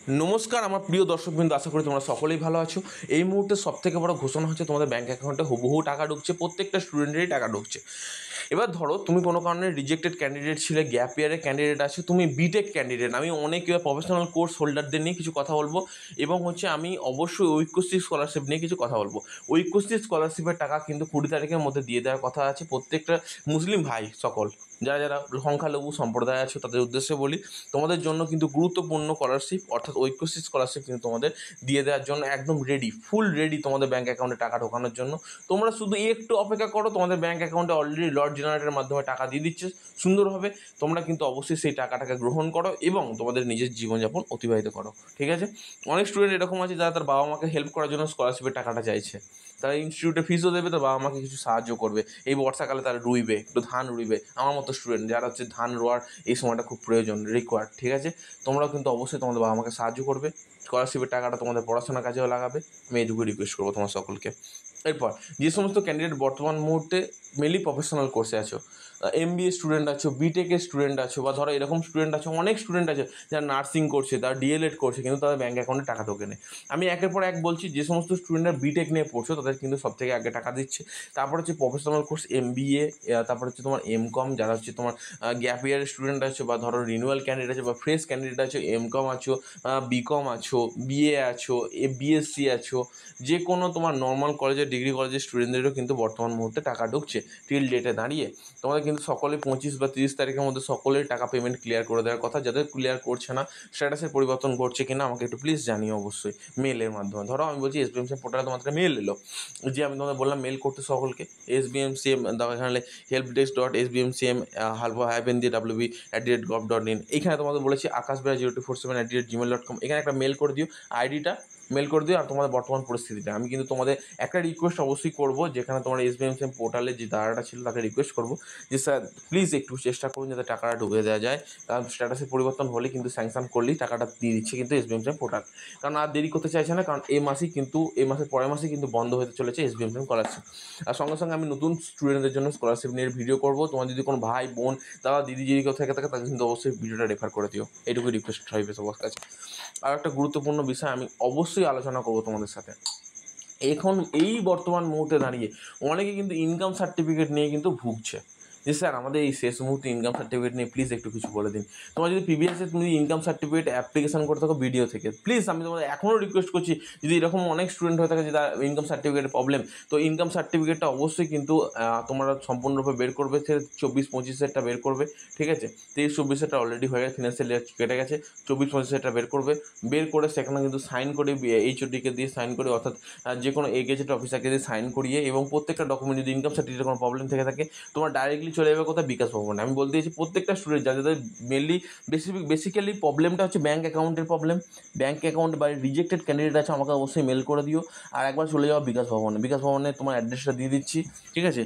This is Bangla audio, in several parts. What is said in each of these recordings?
নমস্কার আমার প্রিয় দর্শকবৃন্দ, আশা করি তোমরা সকলেই ভালো আছো। এই মুহূর্তে সবথেকে বড় ঘোষণা হচ্ছে তোমাদের ব্যাঙ্ক অ্যাকাউন্টে হুবহু টাকা ঢুকছে, প্রত্যেকটা স্টুডেন্টেরই টাকা ঢুকছে। এবার ধরো তুমি কোনো কারণে রিজেক্টেড ক্যান্ডিডেট ছিলে, গ্যাপ ইয়ারের ক্যান্ডিডেট আছে, তুমি বিটেক ক্যান্ডিডেট। আমি অনেক প্রফেশনাল কোর্স হোল্ডারদের নিয়ে কিছু কথা বলবো এবং আমি অবশ্যই ঐক্যশ্রী স্কলারশিপ নিয়ে কিছু কথা বলবো। ঐক্যশ্রী স্কলারশিপের টাকা কিন্তু 20 তারিখের মধ্যে দিয়ে দেওয়ার কথা আছে প্রত্যেকটা মুসলিম ভাই সকল, যারা যারা সংখ্যালঘু সম্প্রদায় আছে তাদের উদ্দেশ্যে বলি, তোমাদের জন্য কিন্তু গুরুত্বপূর্ণ স্কলারশিপ অর্থাৎ ঐক্যশ্রী স্কলারশিপ কিন্তু তোমাদের দিয়ে দেওয়ার জন্য একদম রেডি, ফুল রেডি তোমাদের ব্যাঙ্ক অ্যাকাউন্টে টাকা ঢোকানোর জন্য। তোমরা শুধু একটু অপেক্ষা করো, তোমাদের ব্যাঙ্ক অ্যাকাউন্টে অলরেডি লট জেনারেটের মাধ্যমে টাকা দিয়ে দিচ্ছে সুন্দরভাবে। তোমরা কিন্তু অবশ্যই সেই টাকাটাকে গ্রহণ করো এবং তোমাদের নিজের জীবনযাপন অতিবাহিত করো, ঠিক আছে? অনেক স্টুডেন্ট এরকম আছে যারা তার বাবা মাকে হেল্প করার জন্য স্কলারশিপের টাকাটা চাইছে। তারা ইনস্টিটিউটে ফিসও দেবে, তার বাবা মাকে কিছু সাহায্য করবে। এই বর্ষাকালে তারা রুইবে, একটু ধান রুইবে, আমার মতো স্টুডেন্ট যারা ধান রোয়ার এই সময়টা খুব প্রয়োজন, রিকোয়ার্ড, ঠিক আছে? তোমরাও কিন্তু অবশ্যই তোমাদের বাবা মাকে সাহায্য করবে, স্কলারশিপের টাকাটা তোমাদের পড়াশোনার কাজেও লাগাবে। আমি এইটুকু রিকোয়েস্ট করবো তোমার সকলকে। এরপর যে সমস্ত ক্যান্ডিডেট বর্তমান মুহূর্তে মেনলি প্রফেশনাল কোর্সে আছো, MBA স্টুডেন্ট আছো, বিটেকের স্টুডেন্ট আছো, বা ধরো এরকম স্টুডেন্ট আছো, অনেক স্টুডেন্ট আছে যারা নার্সিং করছে, তারা DLED করছে, কিন্তু তাদের ব্যাঙ্ক অ্যাকাউন্টে টাকা ঢোকে না। আমি একের পর এক বলছি, যে সমস্ত স্টুডেন্টরা বিটেক নিয়ে পড়ছো তাদের কিন্তু সব থেকে আগে টাকা দিচ্ছে। তারপর প্রফেশনাল কোর্স MBA, তারপর তোমার MCOM, যারা তোমার গ্যাপ ইয়ারের স্টুডেন্ট আছো, বা ধরো রিনিউয়াল ক্যান্ডিডেট আছে, বা ফ্রেশ ক্যান্ডিডেট আছো, MCOM আছো, BCOM আছো, BA আছো, BSc আছো, যে কোনো তোমার নর্মাল কলেজের, ডিগ্রি কলেজের স্টুডেন্টদেরও কিন্তু বর্তমান মুহূর্তে টাকা ঢুকছে টিল ডেটে দাঁড়িয়ে। তোমাদের কিন্তু সকলে 25 বা 30 তারিখের মধ্যে সকলের টাকা পেমেন্ট ক্লিয়ার করে দেওয়ার কথা। যাদের ক্লিয়ার করছে না, স্ট্যাটাসের পরিবর্তন করছে কিনা আমাকে একটু প্লিজ জানিও অবশ্যই মেলের মাধ্যমে। ধরো আমি বলছি SBMCM পোর্টালে তোমাদের মেল এলো, যে আমি তোমাদের বললাম মেল করতে সকলকে, SBMCM দেখো এখানে helpdesk.sbmcm-wb@gov.in, এখানে তোমাদের বলেছি akashbera0247@gmail.com, এখানে একটা মেল করে দিও, আইডিটা মেল করে দিও আর তোমাদের বর্তমান পরিস্থিতিটা। আমি কিন্তু তোমাদের একটা রিকোয়েস্ট অবশ্যই করবো, যেখানে তোমার SBMCM পোর্টালে যে দাঁড়াটা ছিল তাকে রিকোয়েস্ট করবো যে স্যার প্লিজ একটু চেষ্টা করুন যাতে টাকাটা ঢুকে দেওয়া যায়, কারণ স্ট্যাটাসের পরিবর্তন হলে কিন্তু স্যাংশন করলেই টাকাটা দিয়ে দিচ্ছে কিন্তু SBMCM পোর্টাল। কারণ আর দেরি করতে চাইছে না, কারণ এই মাসের পরের মাসে কিন্তু বন্ধ হতে চলেছে SBMCM স্কলারশিপ। আর সঙ্গে সঙ্গে আমি নতুন স্টুডেন্টদের জন্য স্কলারশিপ নিয়ে ভিডিও করবো। তোমার যদি কোনো ভাই বোন, দাদা দিদি যদি কেউ থেকে থাকে, তাকে কিন্তু অবশ্যই ভিডিওটা রেফার করে দিও, এইটুকু রিকোয়েস্ট হবে সবার কাছে। আর একটা গুরুত্বপূর্ণ বিষয় আমি অবশ্যই আলোচনা করবো তোমাদের সাথে। এখন এই বর্তমান মুহূর্তে দাঁড়িয়ে অনেকে কিন্তু ইনকাম সার্টিফিকেট নিয়ে কিন্তু ভুগছে, যে স্যার আমাদের এই শেষ মুহূর্তে ইনকাম সার্টিফিকেট নিয়ে প্লিজ একটু কিছু বলে দিন। তোমার যদি প্রিভিয়াসে তুমি ইনকাম সার্টিফিকেট অ্যাপ্লিকেশন করে থাকো ভিডিও থেকে, প্লিজ আমি তোমাদের এখনও রিকোয়েস্ট করছি, যদি এরকম অনেক স্টুডেন্ট হয়ে থাকে যে তার ইনকাম সার্টিফিকেটের প্রবলেম, তো ইনকাম সার্টিফিকেটটা অবশ্যই কিন্তু তোমরা সম্পূর্ণরূপে বের করবে। সে 24-25-এরটা বের করবে, ঠিক আছে? 23-24-এরটা অলরেডি হয়ে গেছে, ফিনান্সিয়াল ইয়ার কেটে গেছে, 24-25-এরটা বের করবে। বের করে সেখানে কিন্তু সাইন করে HOD-কে দিয়ে সাইন করে, অর্থাৎ যে কোনো গেজেট অফিসারকে দিয়ে সাইন করিয়ে, এবং প্রত্যেকটা ডকুমেন্ট যদি ইনকাম সার্টিফিকেটের কোনো প্রবলেম থেকে থাকে, তোমার ডাইরেক্টলি চলে যাবে কোথায়, বিকাশ ভবনে। আমি বলতে চাইছি প্রত্যেকটা স্টুডেন্ট যাদের মেনলি বেসিক্যালি প্রবলেমটা হচ্ছে ব্যাঙ্ক অ্যাকাউন্টের প্রবলেম, ব্যাঙ্ক অ্যাকাউন্ট বা রিজেক্টেড ক্যান্ডিডেট আছে, আমাকে অবশ্যই মেল করে দিও। আর একবার চলে যাও বিকাশ ভবনে। বিকাশ ভবনে তোমার অ্যাড্রেসটা দিয়ে দিচ্ছি, ঠিক আছে?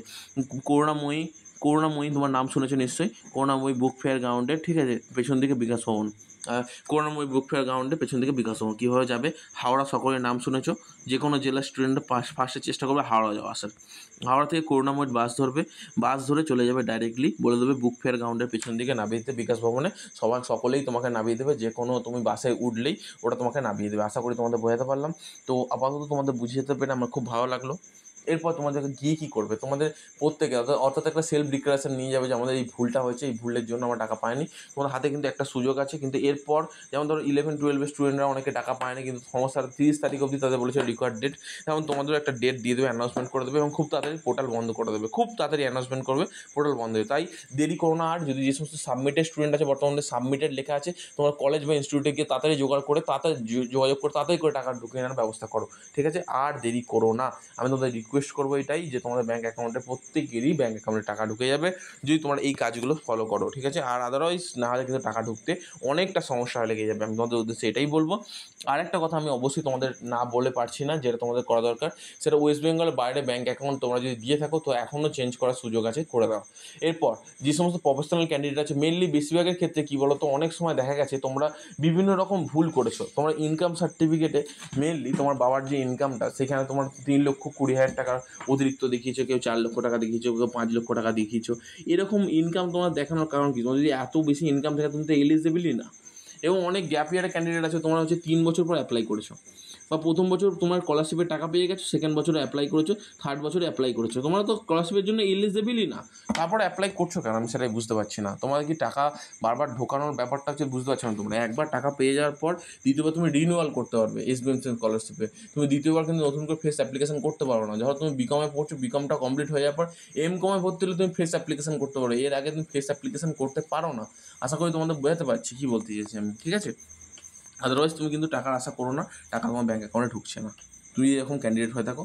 করুণাময়ী তোমার নাম শুনেছো নিশ্চয়ই, করুণাময়ী বুক ফেয়ার গ্রাউন্ডের, ঠিক আছে, পেছন দিকে বিকাশ ভবন। করুণাময়ী বুক ফেয়ার গ্রাউন্ডের পেছন দিকে বিকাশ ভবন। কীভাবে যাবে? হাওড়া, সকলের নাম শুনেছো, যে কোনো জেলার স্টুডেন্টরা ফার্স্টে চেষ্টা করবে হাওড়া যাওয়া আসার। হাওড়া থেকে করুণাময়ীর বাস ধরে চলে যাবে ডাইরেক্টলি, বলে দেবে বুক ফেয়ার গ্রাউন্ডের পেছন দিকে নামিয়ে দিতে বিকাশ ভবনে। সকলেই তোমাকে নামিয়ে দেবে, যে কোনো তুমি বাসে উঠলেই ওটা তোমাকে নামিয়ে দেবে। আশা করি তোমাদের বোঝাতে পারলাম। তো আপাতত তোমাদের বুঝিয়ে যেতে পেরে আমার খুব ভালো লাগলো। এরপর তোমাদেরকে গিয়ে কী করবে, তোমাদের প্রত্যেকে অর্থাৎ একটা সেলফ ডিক্লারেশন নিয়ে যাবে যে আমাদের এই ভুলটা হয়েছে, এই ভুলের জন্য আমরা টাকা পাইনি। তোমাদের হাতে কিন্তু একটা সুযোগ আছে, কিন্তু এরপর যেমন ধরো 11-12 স্টুডেন্টরা অনেকে টাকা পায়নি, কিন্তু সমস্যার 30 তারিখ অবধি তাদের বলেছে রিকোয়ার্ড ডেট, তেমন তোমাদেরও একটা ডেট দিয়ে দেবে, অ্যানাউন্সমেন্ট করে দেবে, এবং খুব তাড়াতাড়ি পোর্টাল বন্ধ করে দেবে, খুব তাড়াতাড়ি অ্যানাউন্সমেন্ট করবে, পোর্টাল বন্ধ হবে। তাই দেরি করো না। আর যদি যে সমস্ত সাবমিটেড স্টুডেন্ট আছে, বর্তমানে সাবমিটেড লেখা আছে, তোমার কলেজ বা ইনস্টিটিউটে গিয়ে তাড়াতাড়ি যোগাযোগ করে তাড়াতাড়ি করে টাকা ঢুকিয়ে নেওয়ার ব্যবস্থা করো, ঠিক আছে? আর দেরি করো না। আমি তোমাদের রিকোয়েস্ট করবো এটাই, যে তোমাদের ব্যাঙ্ক অ্যাকাউন্টে প্রত্যেকেরই ব্যাঙ্ক অ্যাকাউন্টে টাকা ঢুকে যাবে যদি তোমরা এই কাজগুলো ফলো করো, ঠিক আছে? আর আদারওয়াইজ না হলে কিন্তু টাকা ঢুকতে অনেকটা সমস্যা লেগে যাবে। আমি তোমাদের উদ্দেশ্যে এটাই বলবো। আরেকটা কথা আমি অবশ্যই তোমাদের না বলে পারছি না, যেটা তোমাদের করা দরকার, সেটা ওয়েস্ট বেঙ্গলের বাইরে ব্যাঙ্ক অ্যাকাউন্ট তোমরা যদি দিয়ে থাকো, তো এখনও চেঞ্জ করার সুযোগ আছে, করে দাও। এরপর যে সমস্ত প্রফেশনাল ক্যান্ডিডেট আছে, মেনলি বেশিরভাগের ক্ষেত্রে কী বলো তো, অনেক সময় দেখা গেছে তোমরা বিভিন্ন রকম ভুল করেছো। তোমরা ইনকাম সার্টিফিকেটে মেনলি তোমার বাবার যে ইনকামটা, সেখানে তোমার 3,20,000 টাকা অতিরিক্ত দেখিয়েছো, কেউ 4 লক্ষ টাকা দেখিয়েছো, কেউ 5 লক্ষ টাকা দেখিয়েছো। এরকম ইনকাম তোমার দেখানোর কারণ কি? তোমার যদি এত বেশি ইনকাম থাকে, তুমি তো এলিজিবলই না। এবং অনেক গ্যাপ ইয়ারের ক্যান্ডিডেট আছে, তোমরা হচ্ছে 3 বছর পর অ্যাপ্লাই করেছো, বা প্রথম বছর তোমার স্কলারশিপের টাকা পেয়ে গেছো, সেকেন্ড বছরে অ্যাপ্লাই করেছো, থার্ড বছরে অ্যাপ্লাই করেছো, তোমরা তো স্কলারশিপের জন্য এলিজিবলই না, তারপরে অ্যাপ্লাই করছো কেন? আমি সেটাই বুঝতে পারছি না। তোমাদের কি টাকা বারবার ঢোকানোর ব্যাপারটা হচ্ছে বুঝতে পারছো না তোমরা? একবার টাকা পেয়ে যাওয়ার পর দ্বিতীয়বার তুমি রিনিউয়াল করতে পারবে এসবিএমসি স্কলারশিপে, তুমি দ্বিতীয়বার কিন্তু নতুন করে ফ্রেশ অ্যাপ্লিকেশন করতে পারো না। যখন তুমি বিকমে পড়ছো, বিকমটা কমপ্লিট হয়ে যাওয়ার পর এমকমে ভর্তি হলে তুমি ফ্রেশ অ্যাপ্লিকেশন করতে পারো, এর আগে তুমি ফ্রেশ অ্যাপ্লিকেশন করতে পারো না। আশা করি তোমাদের বোঝাতে পারছি কী বলতে চাইছি আমি, ঠিক আছে? আদারওয়াইজ তুমি কিন্তু টাকার আশা করো না, টাকা তোমার ব্যাঙ্ক অ্যাকাউন্টে ঢুকছে না। তুই এরকম ক্যান্ডিডেট হয়ে থাকো,